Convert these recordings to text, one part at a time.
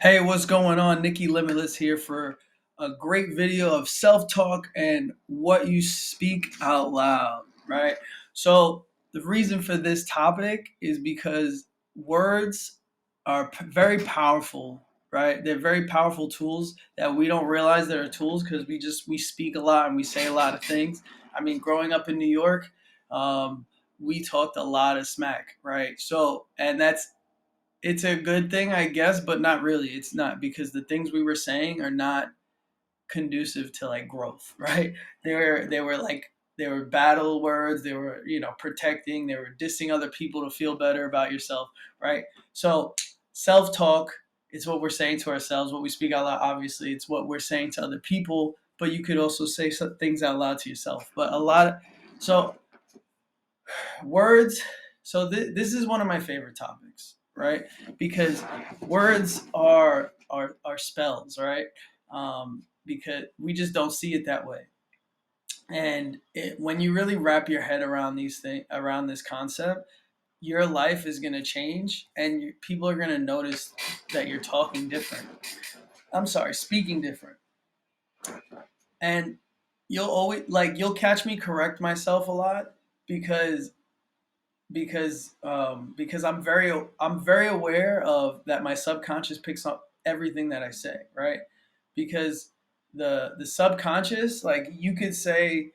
Hey, what's going on? Nikki Limitless here for a great video of self-talk and what you speak out loud, right? So, the reason for this topic is because words are very powerful, right? They're very powerful tools that we don't realize they're tools because we speak a lot and we say a lot of things. I mean, growing up in New York, we talked a lot of smack, right? So, and it's a good thing, I guess, but not really. It's not because the things we were saying are not conducive to like growth, right? They were battle words. They were protecting. They were dissing other people to feel better about yourself, right? So self talk is what we're saying to ourselves. What we speak out loud, obviously, it's what we're saying to other people. But you could also say some things out loud to yourself. But a lot of so words. So this is one of my favorite topics, right? Because words are spells, right? Because we just don't see it that way. And when you really wrap your head around around this concept, your life is going to change, and people are going to notice that you're talking different. I'm sorry, speaking different, and you'll catch me correct myself a lot because because I'm very aware of that my subconscious picks up everything that I say, right? Because the subconscious, like you could say,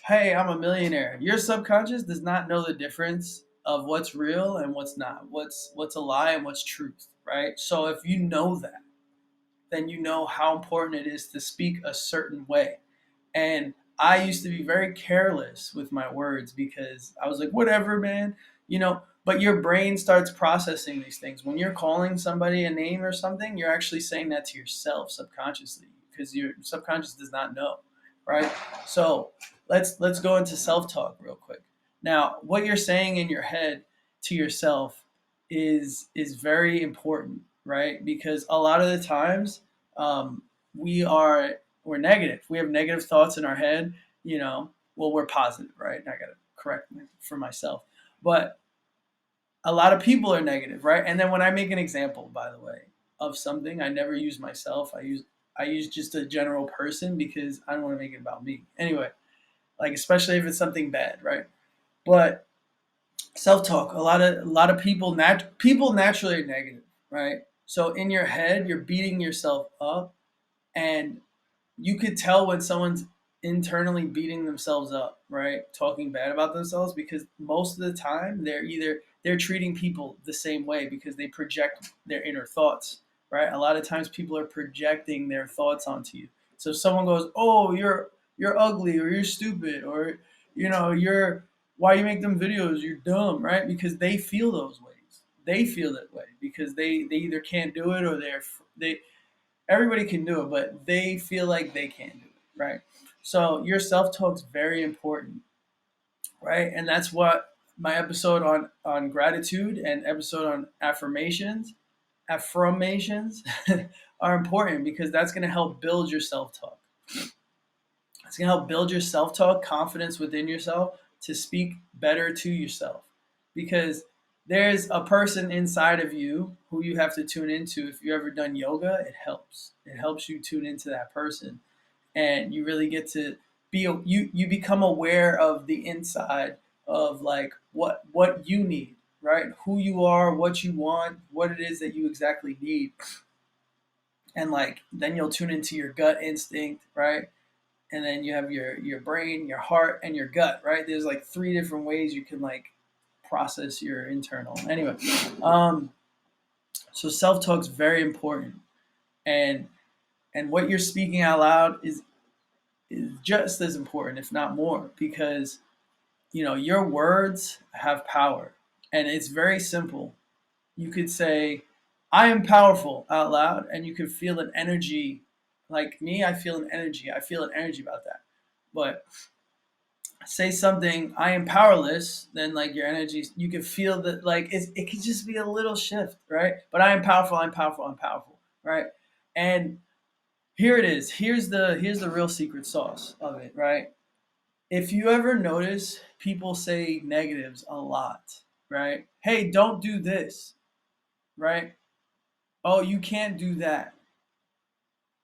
"Hey, I'm a millionaire." Your subconscious does not know the difference of what's real and what's not, what's a lie and what's truth, right? So if you know that, then you know how important it is to speak a certain way. And I used to be very careless with my words because I was like, whatever, man, But your brain starts processing these things. When you're calling somebody a name or something, you're actually saying that to yourself subconsciously because your subconscious does not know, right? So let's go into self-talk real quick. Now, what you're saying in your head to yourself is very important, right? Because a lot of the times um, we are we're negative. We have negative thoughts in our head, well, we're positive, right? I got to correct for myself. But a lot of people are negative, right? And then when I make an example, by the way, of something, I never use myself. I use just a general person because I don't want to make it about me. Anyway, like especially if it's something bad, right? But self-talk, a lot of people naturally are negative, right? So in your head, you're beating yourself up, and you could tell when someone's internally beating themselves up, right? Talking bad about themselves because most of the time they're treating people the same way because they project their inner thoughts, right? A lot of times people are projecting their thoughts onto you. So if someone goes, "Oh, you're ugly or you're stupid or you're why you make them videos, you're dumb," right? Because they feel those ways. They feel that way because they either can't do it or they everybody can do it, but they feel like they can't do it, right? So your self talk is very important, right? And that's what my episode on gratitude and episode on affirmations are important because that's going to help build your self talk. It's going to help build your self talk, confidence within yourself to speak better to yourself. Because there's a person inside of you who you have to tune into. If you've ever done yoga, it helps. It helps you tune into that person. And you really get to you become aware of the inside of like what you need, right? Who you are, what you want, what it is that you exactly need. And like then you'll tune into your gut instinct, right? And then you have your brain, your heart, and your gut, right? There's like three different ways you can like process your internal. Anyway, um, so self talk is very important, and what you're speaking out loud is just as important, if not more, because your words have power, and it's very simple. You could say, "I am powerful" out loud, and you could feel an energy. Like me, I feel an energy. I feel an energy about that. But say something, "I am powerless," then like your energy, you can feel that like it could just be a little shift, right? But "I am powerful, I'm powerful, I'm powerful," right? And here it is. Here's the real secret sauce of it, right? If you ever notice people say negatives a lot, right? "Hey, don't do this," right? Oh, you can't do that.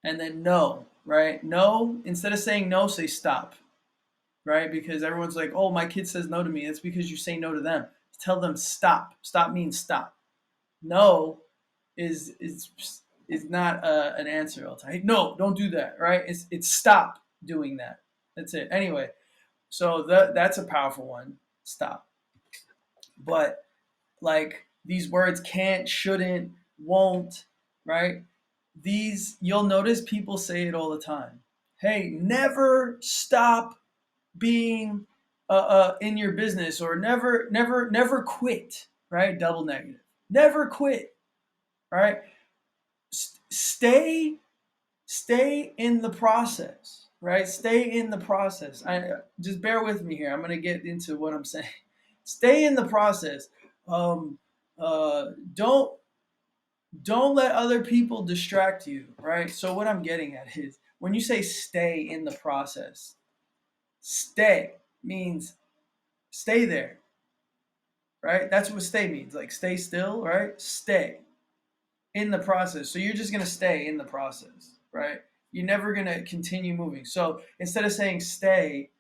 And then no, right? No, instead of saying no, say stop, right? Because everyone's like, oh, my kid says no to me. That's because you say no to them. Tell them stop. Stop means stop. No is not an answer all the time. Hey, no, don't do that, right? It's stop doing that. That's it. Anyway, so that's a powerful one. Stop. But like these words can't, shouldn't, won't, right? These you'll notice people say it all the time. Hey, never stop being in your business, or never quit, right? Double negative. Never quit, right? Stay in the process, right? Stay in the process. I just bear with me here. I'm going to get into what I'm saying. Stay in the process. Um, don't let other people distract you, right? So what I'm getting at is when you say stay in the process, stay means stay there, right? That's what stay means. Like stay still, right? Stay in the process. So you're just going to stay in the process, right? You're never going to continue moving. So instead of saying stay,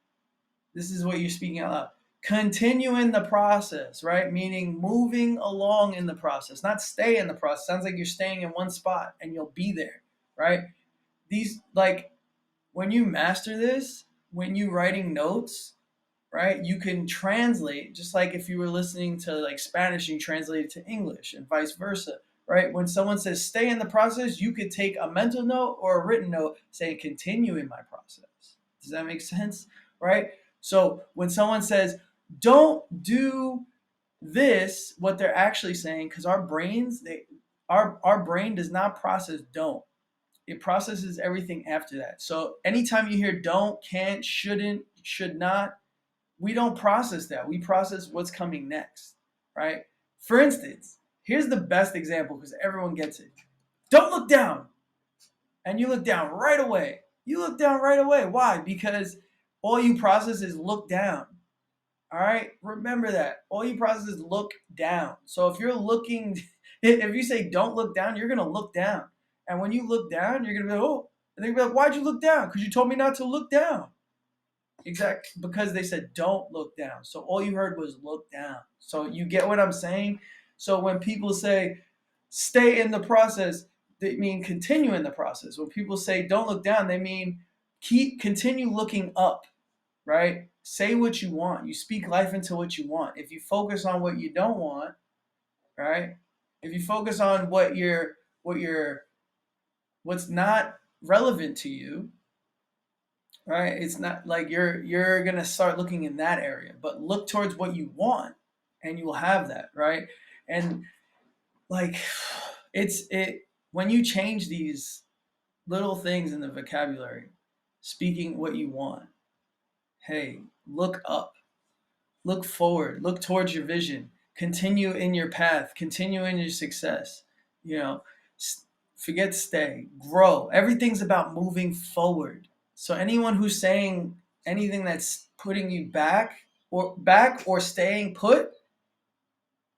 this is what you're speaking out loud. Continue in the process, right? Meaning moving along in the process, not stay in the process. Sounds like you're staying in one spot and you'll be there, right? These, like, when you master this, when you writing notes, right? You can translate just like if you were listening to like Spanish, you translate it to English and vice versa, right? When someone says stay in the process, you could take a mental note or a written note saying continue in my process. Does that make sense? Right? So when someone says don't do this, what they're actually saying, because our brains, our brain does not process don't. It processes everything after that. So anytime you hear don't, can't, shouldn't, should not, we don't process that. We process what's coming next, right? For instance, here's the best example because everyone gets it. Don't look down. And you look down right away. You look down right away. Why? Because all you process is look down. All right? Remember that. All you process is look down. So if you're looking, if you say don't look down, you're going to look down. And when you look down, you're going to be like, oh, and they're going to be like, why'd you look down? Because you told me not to look down. Exactly, because they said don't look down. So all you heard was look down. So you get what I'm saying? So when people say stay in the process, they mean continue in the process. When people say don't look down, they mean continue looking up, right? Say what you want. You speak life into what you want. If you focus on what you don't want, right? If you focus on what's not relevant to you, right? It's not like you're gonna start looking in that area, but look towards what you want, and you will have that, right? And like, it when you change these little things in the vocabulary, speaking what you want. Hey, look up, look forward, look towards your vision, continue in your path, continue in your success. You know, forget stay, grow. Everything's about moving forward. So anyone who's saying anything that's putting you back or staying put,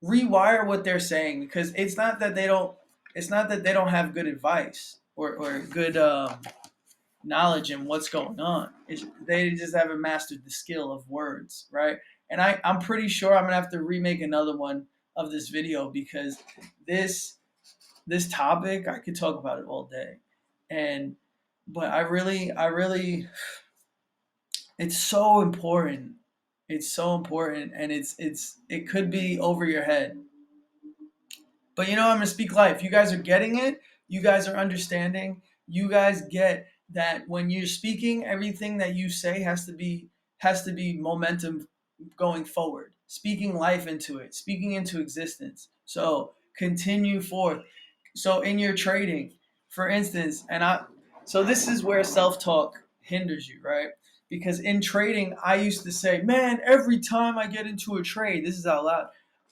rewire what they're saying, because it's not that they don't have good advice or good knowledge in what's going on. They just haven't mastered the skill of words, right? And I'm pretty sure I'm gonna have to remake another one of this video because this this topic I could talk about it all day. And but I really it's so important. It's so important, and it could be over your head. But you know, I'm gonna speak life. You guys are getting it. You guys are understanding. You guys get that when you're speaking, everything that you say has to be momentum going forward. Speaking life into it, speaking into existence. So continue forth. So in your trading, for instance, so this is where self-talk hinders you, right? Because in trading, I used to say, man, every time I get into a trade, this is out loud,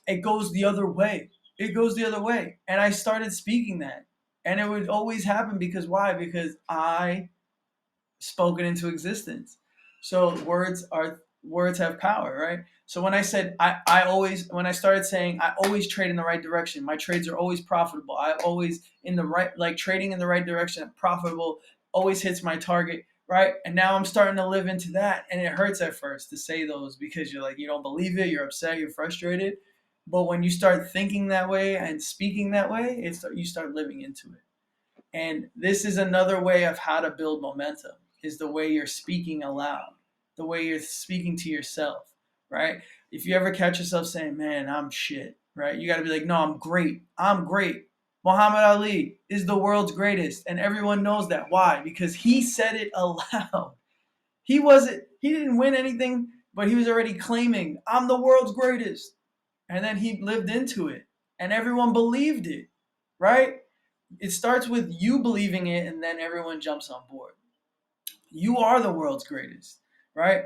it goes the other way. It goes the other way. And I started speaking that. And it would always happen because why? Because I spoke it into existence. So words have power, right? So when I said when I started saying I always trade in the right direction, my trades are always profitable. I always in the right, like trading in the right direction, profitable, always hits my target, right? And now I'm starting to live into that, and it hurts at first to say those because you're like you don't believe it, you're upset, you're frustrated. But when you start thinking that way and speaking that way, you start living into it. And this is another way of how to build momentum is the way you're speaking aloud, the way you're speaking to yourself, right? If you ever catch yourself saying, man, I'm shit, right? You got to be like, no, I'm great. I'm great. Muhammad Ali is the world's greatest. And everyone knows that. Why? Because he said it aloud. He didn't win anything, but he was already claiming, I'm the world's greatest. And then he lived into it and everyone believed it, right? It starts with you believing it and then everyone jumps on board. You are the world's greatest, right?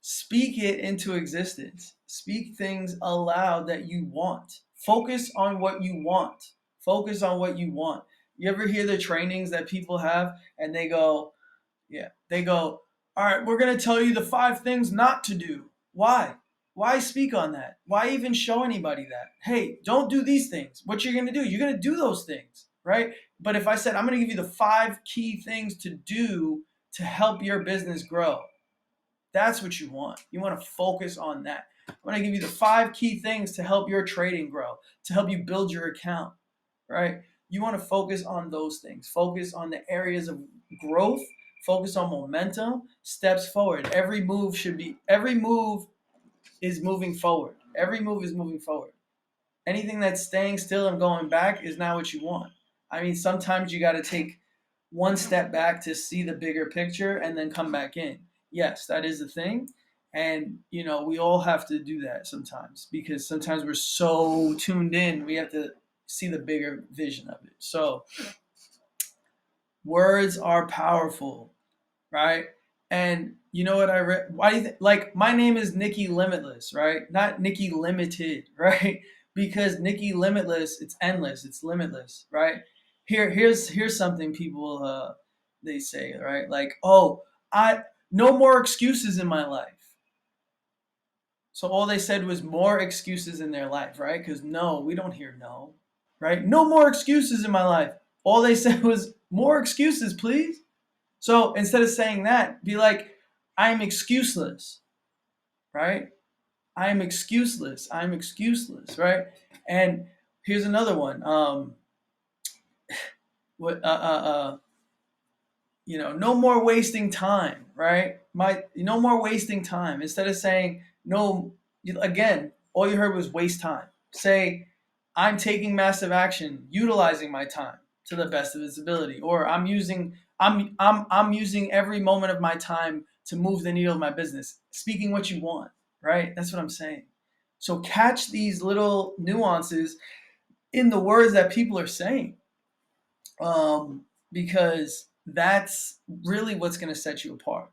Speak it into existence. Speak things aloud that you want. Focus on what you want. Focus on what you want. You ever hear the trainings that people have and they go, all right, we're going to tell you the 5 things not to do. Why? Why speak on that? Why even show anybody that? Hey, don't do these things. What you're going to do, you're going to do those things, right? But if I said, I'm going to give you the 5 key things to do to help your business grow, that's what you want. You want to focus on that. I'm going to give you the 5 key things to help your trading grow, to help you build your account, right? You want to focus on those things. Focus on the areas of growth. Focus on momentum, steps forward. Every move is moving forward. Every move is moving forward. Anything that's staying still and going back is not what you want. I mean, sometimes you got to take one step back to see the bigger picture and then come back in. Yes, that is the thing. And, we all have to do that sometimes because sometimes we're so tuned in, we have to see the bigger vision of it. So, words are powerful, right? And you know what I read? Why do you think? Like, my name is Nikki Limitless, right? Not Nikki Limited, right? Because Nikki Limitless, it's endless, it's limitless, right? Here's something people they say, right? Like, oh, I no more excuses in my life. So all they said was more excuses in their life, right? Because no, we don't hear no, right? No more excuses in my life. All they said was more excuses, please. So instead of saying that, be like, I'm excuseless, right? I'm excuseless. I'm excuseless, right? And here's another one. What no more wasting time, right? No more wasting time. Instead of saying no, again, all you heard was waste time. Say, I'm taking massive action, utilizing my time to the best of its ability, or I'm using every moment of my time to move the needle of my business. Speaking what you want, right? That's what I'm saying. So catch these little nuances in the words that people are saying, because that's really what's going to set you apart.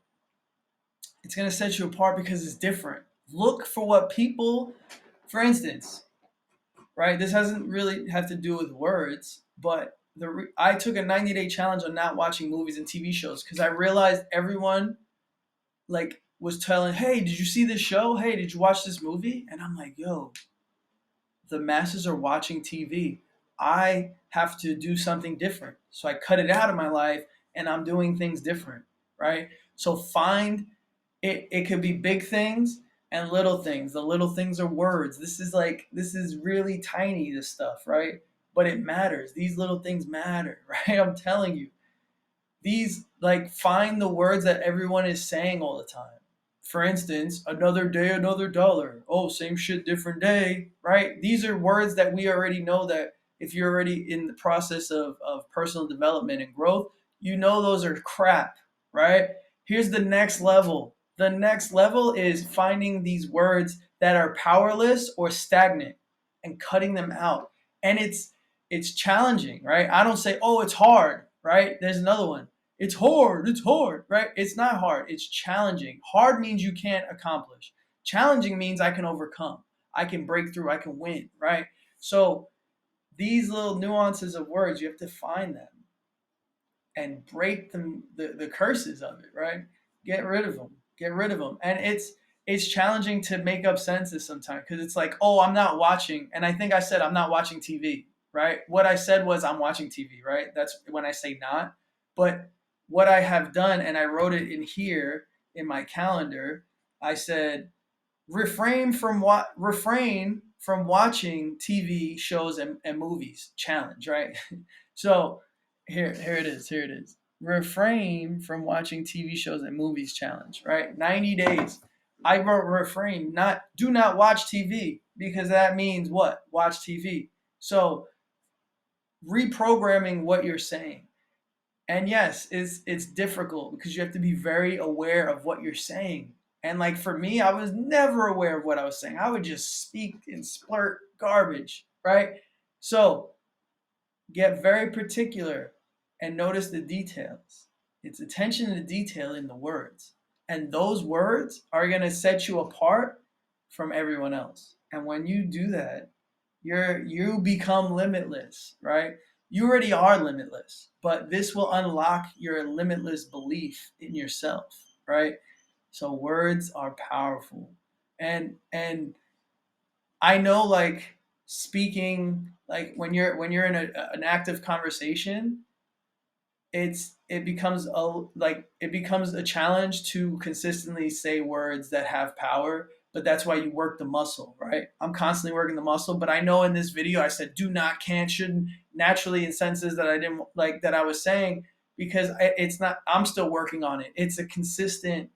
It's going to set you apart because it's different. Look for what people, for instance, right? This doesn't really have to do with words, but I took a 90-day challenge on not watching movies and TV shows because I realized everyone was telling, hey, did you see this show? Hey, did you watch this movie? And I'm like, yo, the masses are watching TV. I have to do something different. So I cut it out of my life and I'm doing things different, right? So find it. It could be big things and little things. The little things are words. This is really tiny, this stuff, right? But it matters. These little things matter, right? I'm telling you. Find the words that everyone is saying all the time. For instance, another day, another dollar. Oh, same shit, different day, right? These are words that we already know that if you're already in the process of personal development and growth, you know those are crap, right? Here's the next level. The next level is finding these words that are powerless or stagnant and cutting them out. And it's challenging, right? I don't say, oh, it's hard, right? There's another one. It's hard, right? It's not hard. It's challenging. Hard means you can't accomplish. Challenging means I can overcome. I can break through. I can win, right? So these little nuances of words, you have to find them and break them, the curses of it, right? Get rid of them. Get rid of them. And it's challenging to make up sentences sometimes because it's like, oh, I'm not watching. And I think I said I'm not watching TV, right? What I said was I'm watching TV, right? That's when I say not. But what I have done, and I wrote it in here in my calendar, I said refrain from watching TV shows and movies challenge, right? So here it is. Here it is. Refrain from watching TV shows and movies challenge, right? 90 days. I wrote refrain, not do not watch TV because that means what? Watch TV. So reprogramming what you're saying. And yes, it's difficult because you have to be very aware of what you're saying. And like for me, I was never aware of what I was saying. I would just speak and splurt garbage, right? So get very particular and notice the details. It's attention to detail in the words. And those words are going to set you apart from everyone else. And when you do that, you become limitless, right? You already are limitless, but this will unlock your limitless belief in yourself, right? So words are powerful. And I know like speaking like when you're in an active conversation, it becomes a challenge to consistently say words that have power, but that's why you work the muscle, right? I'm constantly working the muscle, but I know in this video I said do not, can't, shouldn't, naturally in senses that I didn't like that I was saying because it's not, I'm still working on it. It's a consistent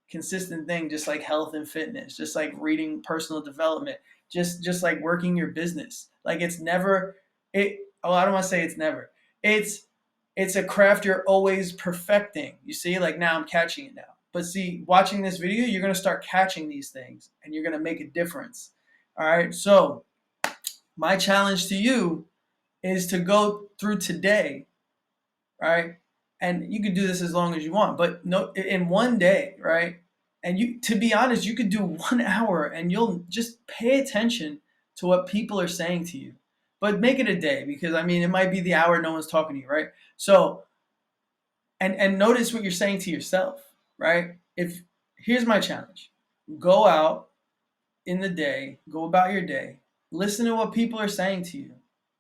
thing, just like health and fitness, just like reading personal development, just like working your business. Like it's never it oh, I don't want to say it's never. It's a craft you're always perfecting. You see, like now I'm catching it now. But see, watching this video, you're gonna start catching these things and you're gonna make a difference. All right. So my challenge to you is to go through today, right? And you could do this as long as you want, but no, in one day, right? And you, to be honest, you could do 1 hour and you'll just pay attention to what people are saying to you. But make it a day because I mean, it might be the hour no one's talking to you, right? So, and notice what you're saying to yourself, right? If here's my challenge, go out in the day, go about your day, listen to what people are saying to you.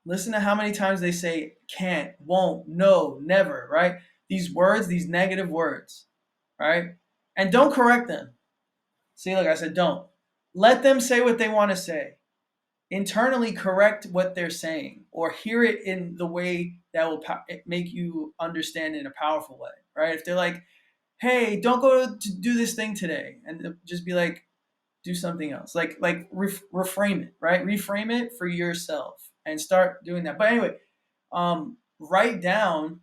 Listen to how many times they say can't, won't, no, never, right? These words, these negative words, right? And don't correct them. See, like I said, don't. Let them say what they want to say. Internally correct what they're saying or hear it in the way that will make you understand in a powerful way, right? If they're like, hey, don't go to do this thing today, and just be like, do something else, like reframe it, right? Reframe it for yourself and start doing that. But anyway, write down,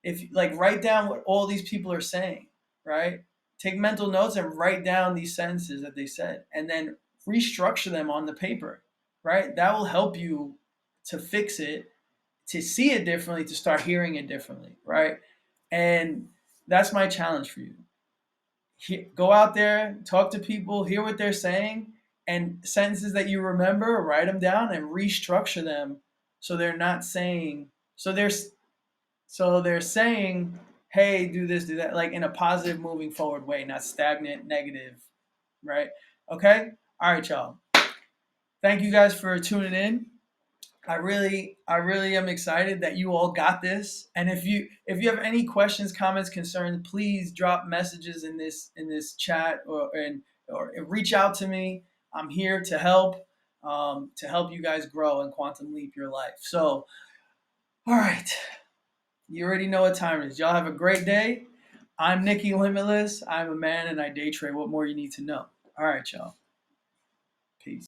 if like write down what all these people are saying, right? Take mental notes and write down these sentences that they said and then restructure them on the paper, right? That will help you to fix it, to see it differently, to start hearing it differently, right? And that's my challenge for you. Go out there, talk to people, hear what they're saying, and sentences that you remember, write them down and restructure them so they're not saying, so they're saying, hey, do this, do that, like in a positive, moving forward way, not stagnant, negative, right? Okay? All right, y'all. Thank you guys for tuning in. I really am excited that you all got this. And if you have any questions, comments, concerns, please drop messages in this chat or reach out to me. I'm here to help you guys grow and quantum leap your life. So, all right, you already know what time it is. Y'all have a great day. I'm Nikki Limitless. I'm a man and I day trade. What more you need to know? All right, y'all.